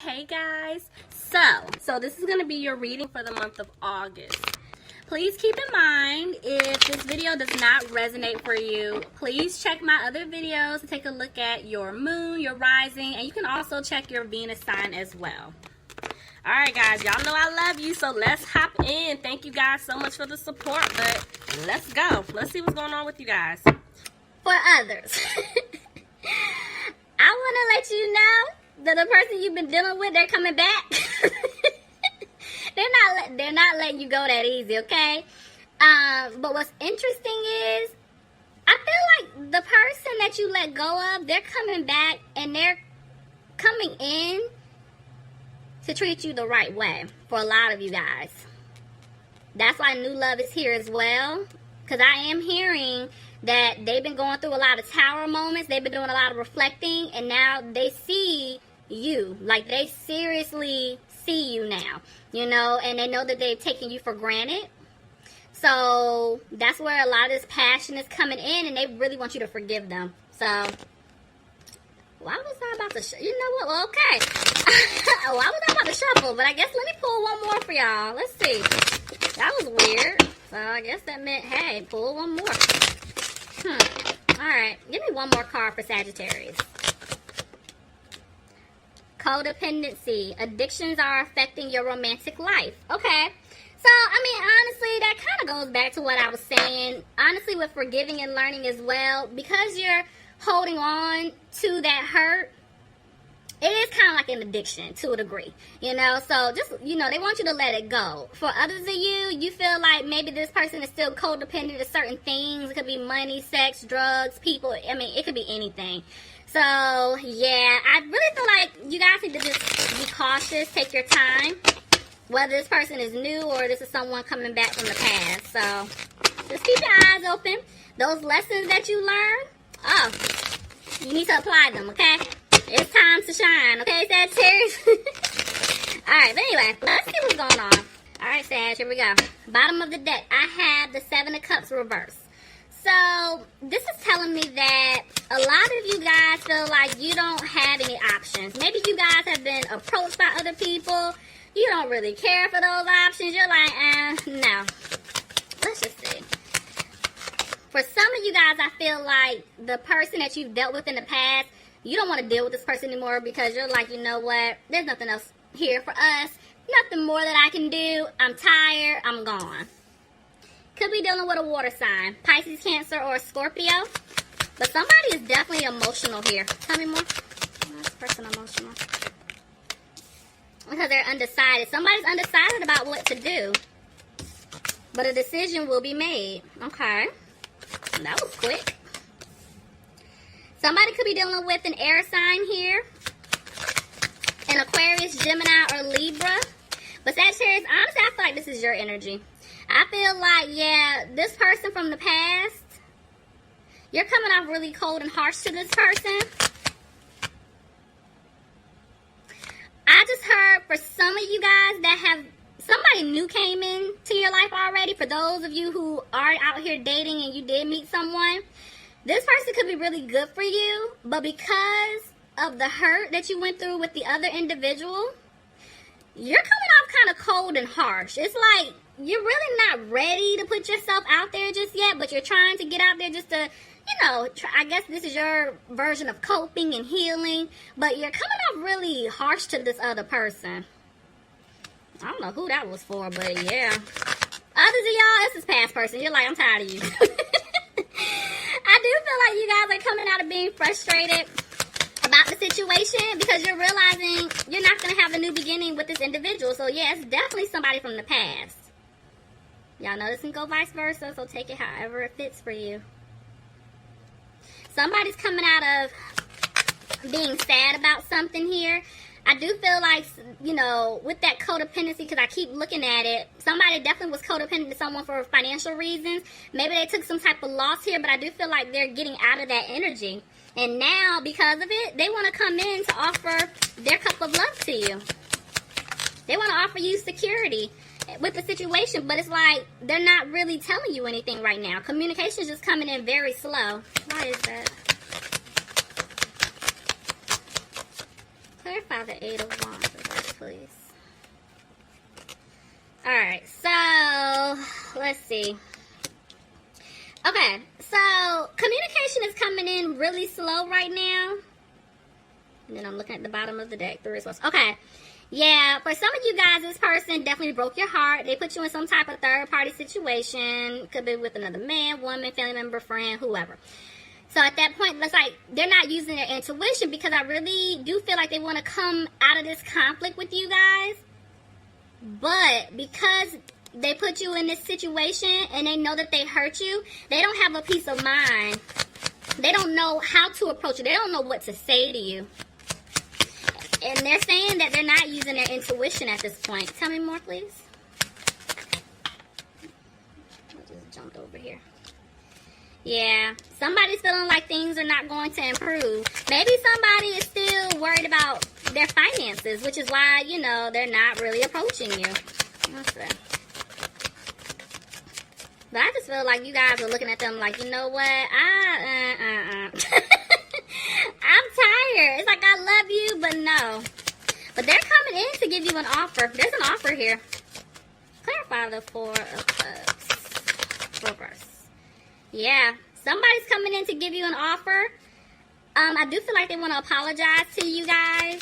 Hey guys, so this is going to be your reading for the month of August. Please keep in mind, if this video does not resonate for you, please check my other videos to take a look at your moon, your rising, and you can also check your Venus sign as well. Alright guys, y'all know I love you, so let's hop in. Thank you guys so much for the support, but let's go. Let's see what's going on with you guys. For others, I want to let you know that the person you've been dealing with, they're coming back. they're not letting you go that easy, okay? But what's interesting is, I feel like the person that you let go of, they're coming back and they're coming in to treat you the right way for a lot of you guys. That's why new love is here as well, because I am hearing that they've been going through a lot of tower moments. They've been doing a lot of reflecting, and now they see you. Like, they seriously see you now, you know, and they know that they've taken you for granted. So that's where a lot of this passion is coming in, and they really want you to forgive them. So why was I about to you know what? Well, okay. Why was I about to shuffle? But I guess let me pull one more for y'all. Let's see. That was weird. So I guess that meant, hey, pull one more. Alright, give me one more card for Sagittarius. Codependency. Addictions are affecting your romantic life. Okay. So, I mean, honestly, that kind of goes back to what I was saying. Honestly, with forgiving and learning as well, because you're holding on to that hurt, it is kind of like an addiction to a degree, you know. So just, you know, they want you to let it go. For others of you, you feel like maybe this person is still codependent to certain things. It could be money, sex, drugs, people. I mean, it could be anything. So yeah, I really feel like you guys need to just be cautious, take your time, whether this person is new or this is someone coming back from the past. So just keep your eyes open. Those lessons that you learn, you need to apply them, okay? It's time to shine, okay, Sagittarius? Alright, but anyway, let's see what's going on. Alright, Sag, here we go. Bottom of the deck, I have the Seven of Cups reversed. So, this is telling me that a lot of you guys feel like you don't have any options. Maybe you guys have been approached by other people. You don't really care for those options. You're like, no. Let's just see. For some of you guys, I feel like the person that you've dealt with in the past, you don't want to deal with this person anymore because you're like, you know what? There's nothing else here for us. Nothing more that I can do. I'm tired. I'm gone. Could be dealing with a water sign. Pisces, Cancer, or Scorpio. But somebody is definitely emotional here. Tell me more. Why is this person emotional? Because they're undecided. Somebody's undecided about what to do. But a decision will be made. Okay. That was quick. Somebody could be dealing with an air sign here. An Aquarius, Gemini, or Libra. But Sagittarius, honestly, I feel like this is your energy. I feel like, yeah, this person from the past, you're coming off really cold and harsh to this person. I just heard for some of you guys that have, somebody new came in to your life already. For those of you who are out here dating and you did meet someone, this person could be really good for you, but because of the hurt that you went through with the other individual, you're coming off kind of cold and harsh. It's like you're really not ready to put yourself out there just yet, but you're trying to get out there just to, you know, I guess this is your version of coping and healing, but you're coming off really harsh to this other person. I don't know who that was for, but yeah. Others of y'all, this is past person. You're like, I'm tired of you. I do feel like you guys are coming out of being frustrated about the situation because you're realizing you're not going to have a new beginning with this individual. So yeah, it's definitely somebody from the past. Y'all know this can go vice versa, so take it however it fits for you. Somebody's coming out of being sad about something here. I do feel like, you know, with that codependency, because I keep looking at it, somebody definitely was codependent to someone for financial reasons. Maybe they took some type of loss here, but I do feel like they're getting out of that energy. And now, because of it, they want to come in to offer their cup of love to you. They want to offer you security with the situation, but it's like they're not really telling you anything right now. Communication is just coming in very slow. Why is that? Clarify the Eight of Wands. please. Alright, so let's see. Okay, so communication is coming in really slow right now. And then I'm looking at the bottom of the deck. The results. Okay. Yeah, for some of you guys, this person definitely broke your heart. They put you in some type of third-party situation. Could be with another man, woman, family member, friend, whoever. So at that point, it's like they're not using their intuition, because I really do feel like they want to come out of this conflict with you guys. But because they put you in this situation and they know that they hurt you, they don't have a peace of mind. They don't know how to approach you. They don't know what to say to you. And they're saying that they're not using their intuition at this point. Tell me more, please. I just jumped over here. Yeah, somebody's feeling like things are not going to improve. Maybe somebody is still worried about their finances, which is why, you know, they're not really approaching you. Let's see. But I just feel like you guys are looking at them like, you know what? I'm tired. It's like, I love you, but no. But they're coming in to give you an offer. There's an offer here. Clarify the Four of Cups. Reverse. Yeah. Somebody's coming in to give you an offer. I do feel like they want to apologize to you guys.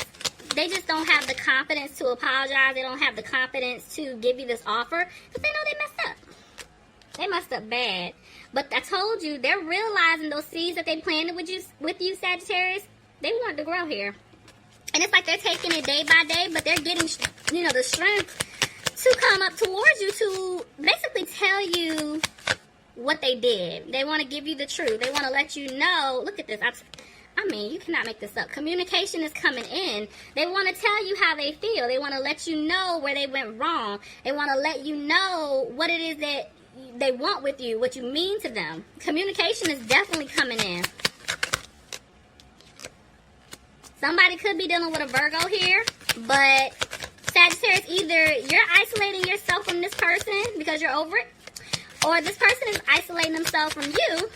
They just don't have the confidence to apologize. They don't have the confidence to give you this offer because they know they messed up. They messed up bad. But I told you, they're realizing those seeds that they planted with you, Sagittarius, they want to grow here. And it's like they're taking it day by day, but they're getting, you know, the strength to come up towards you to basically tell you what they did. They want to give you the truth. They want to let you know, look at this. I mean, you cannot make this up. Communication is coming in. They want to tell you how they feel. They want to let you know where they went wrong. They want to let you know what it is that they want with you, what you mean to them. Communication is definitely coming in. Somebody could be dealing with a Virgo here, but Sagittarius, either you're isolating yourself from this person because you're over it, or this person is isolating themselves from you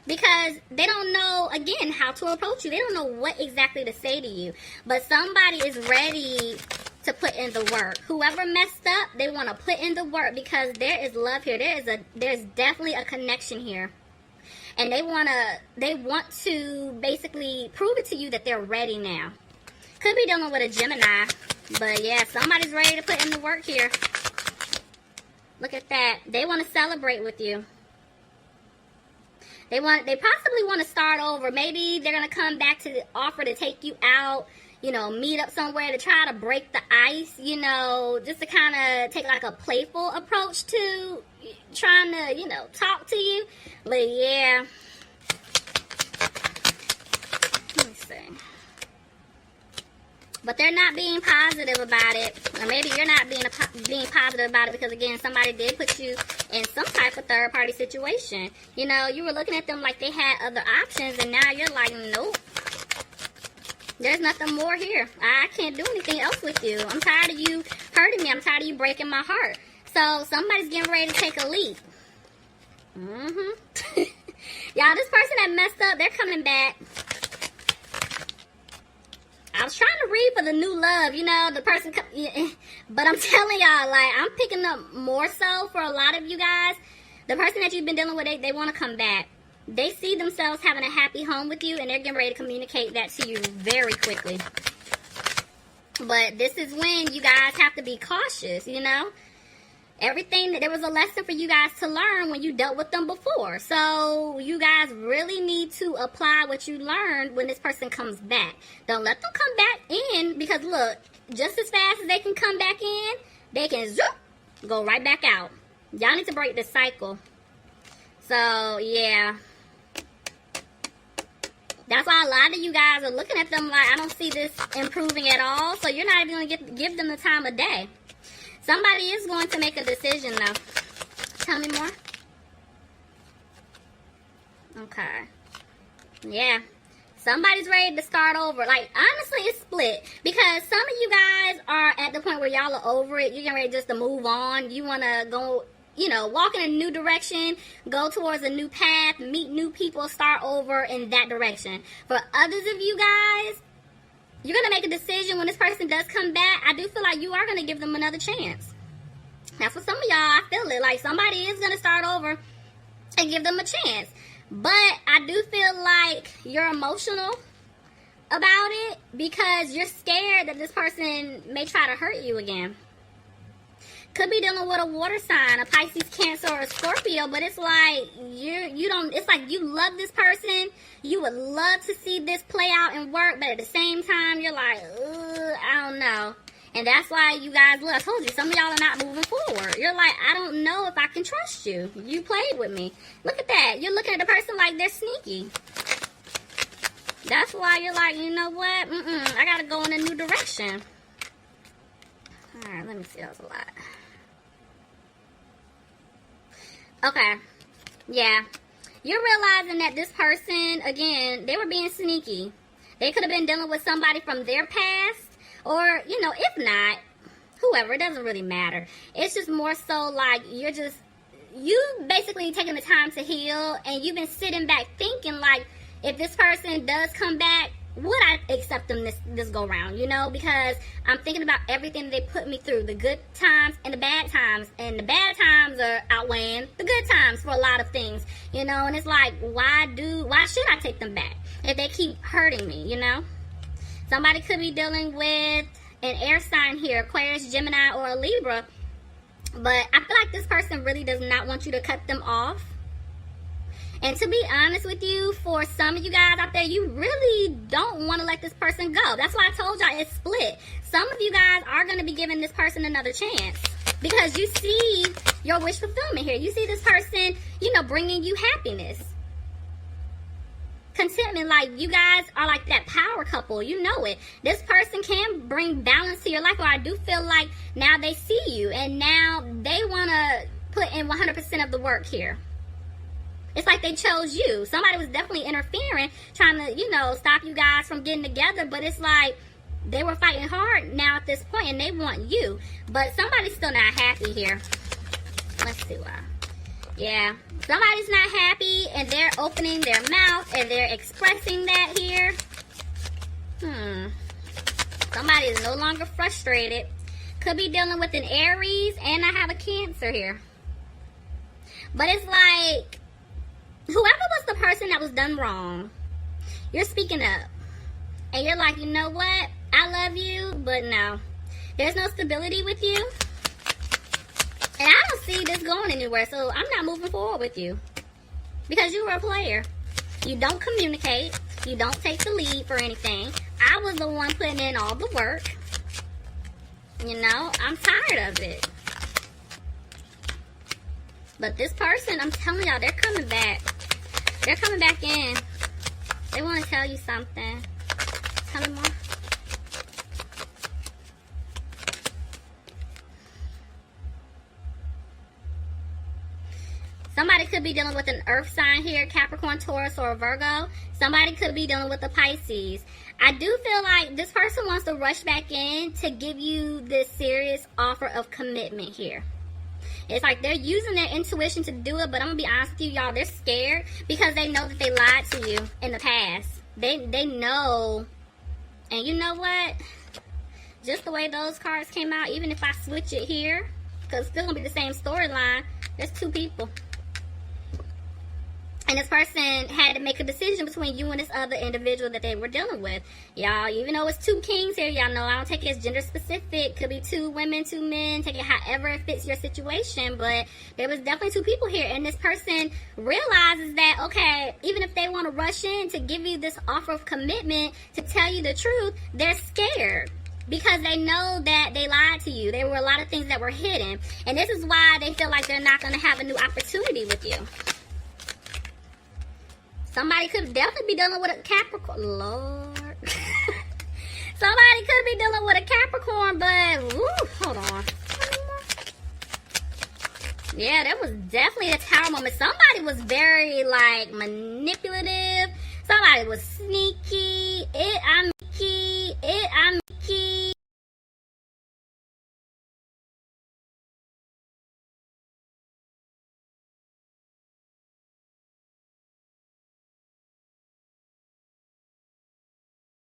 because they don't know, again, how to approach you. They don't know what exactly to say to you. But somebody is ready to put in the work. Whoever messed up, they want to put in the work because there is love here. There's definitely a connection here. And they want to basically prove it to you that they're ready now. Could be dealing with a Gemini. But yeah, somebody's ready to put in the work here. Look at that. They want to celebrate with you. They possibly want to start over. Maybe they're going to come back to the offer to take you out, you know, meet up somewhere to try to break the ice, you know, just to kind of take like a playful approach to trying to, you know, talk to you. But yeah. Let me see. But they're not being positive about it. Or maybe you're not being positive about it because, again, somebody did put you in some type of third-party situation. You know, you were looking at them like they had other options, and now you're like, nope. There's nothing more here. I can't do anything else with you. I'm tired of you hurting me. I'm tired of you breaking my heart. So somebody's getting ready to take a leap. Y'all, this person that messed up, they're coming back. I was trying to read for the new love, you know, the person, but I'm telling y'all, like, I'm picking up more so for a lot of you guys. The person that you've been dealing with, they want to come back. They see themselves having a happy home with you, and they're getting ready to communicate that to you very quickly. But this is when you guys have to be cautious, you know. There was a lesson for you guys to learn when you dealt with them before. So you guys really need to apply what you learned when this person comes back. Don't let them come back in, because look, just as fast as they can come back in, they can go right back out. Y'all need to break the cycle. So yeah. That's why a lot of you guys are looking at them like, I don't see this improving at all. So you're not even going to give them the time of day. Somebody is going to make a decision, though. Tell me more. Okay. Yeah. Somebody's ready to start over. Like, honestly, it's split. Because some of you guys are at the point where y'all are over it. You're getting ready just to move on. You want to go, you know, walk in a new direction, go towards a new path, meet new people, start over in that direction. For others of you guys, you're going to make a decision when this person does come back. I do feel like you are going to give them another chance. That's what some of y'all, I feel it. Like somebody is going to start over and give them a chance. But I do feel like you're emotional about it because you're scared that this person may try to hurt you again. Could be dealing with a water sign, a Pisces, Cancer, or a Scorpio, but it's like it's like you love this person, you would love to see this play out and work, but at the same time, you're like, I don't know. And that's why you guys, look, I told you, some of y'all are not moving forward. You're like, I don't know if I can trust you. You played with me. Look at that. You're looking at the person like they're sneaky. That's why you're like, you know what? I got to go in a new direction. All right, let me see. That was a lot. Okay. Yeah. You're realizing that this person, again, they were being sneaky. They could have been dealing with somebody from their past. Or, you know, if not, whoever, it doesn't really matter. It's just more so like you basically taking the time to heal, and you've been sitting back thinking like, if this person does come back, would I accept them this go round, you know? Because I'm thinking about everything they put me through, the good times and the bad times. And the bad times are outweighing the good times for a lot of things, you know? And it's like, why should I take them back if they keep hurting me, you know? Somebody could be dealing with an air sign here, Aquarius, Gemini, or a Libra. But I feel like this person really does not want you to cut them off. And to be honest with you, for some of you guys out there, you really don't want to let this person go. That's why I told y'all it's split. Some of you guys are going to be giving this person another chance. Because you see your wish fulfillment here. You see this person, you know, bringing you happiness. Contentment, like you guys are like that power couple, you know it. This person can bring balance to your life, or I do feel like now they see you and now they want to put in 100% of the work here. It's like they chose you. Somebody was definitely interfering, trying to, you know, stop you guys from getting together, but it's like they were fighting hard now at this point and they want you. But somebody's still not happy here. Let's see why. Yeah, somebody's not happy and they're opening their mouth and they're expressing that here. Somebody is no longer frustrated. Could be dealing with an Aries, and I have a Cancer here. But it's like, whoever was the person that was done wrong, you're speaking up. And you're like, you know what? I love you, but no. There's no stability with you. And I don't see this going anywhere, so I'm not moving forward with you. Because you were a player. You don't communicate. You don't take the lead for anything. I was the one putting in all the work. You know, I'm tired of it. But this person, I'm telling y'all, they're coming back. They're coming back in. They want to tell you something. Tell me more. Somebody could be dealing with an earth sign here, Capricorn, Taurus, or a Virgo. Somebody could be dealing with a Pisces. I do feel like this person wants to rush back in to give you this serious offer of commitment here. It's like they're using their intuition to do it, but I'm going to be honest with you, y'all, they're scared because they know that they lied to you in the past. They know. And you know what? Just the way those cards came out, even if I switch it here, because it's still going to be the same storyline, there's two people. And this person had to make a decision between you and this other individual that they were dealing with. Y'all, even though it's two kings here, y'all know I don't take it as gender specific. Could be two women, two men. Take it however it fits your situation. But there was definitely two people here. And this person realizes that, okay, even if they want to rush in to give you this offer of commitment, to tell you the truth, they're scared. Because they know that they lied to you. There were a lot of things that were hidden. And this is why they feel like they're not going to have a new opportunity with you. Somebody could definitely be dealing with a Capricorn. Lord. Somebody could be dealing with a Capricorn, but, hold on. Yeah, that was definitely a Tower moment. Somebody was very, like, manipulative. Somebody was sneaky.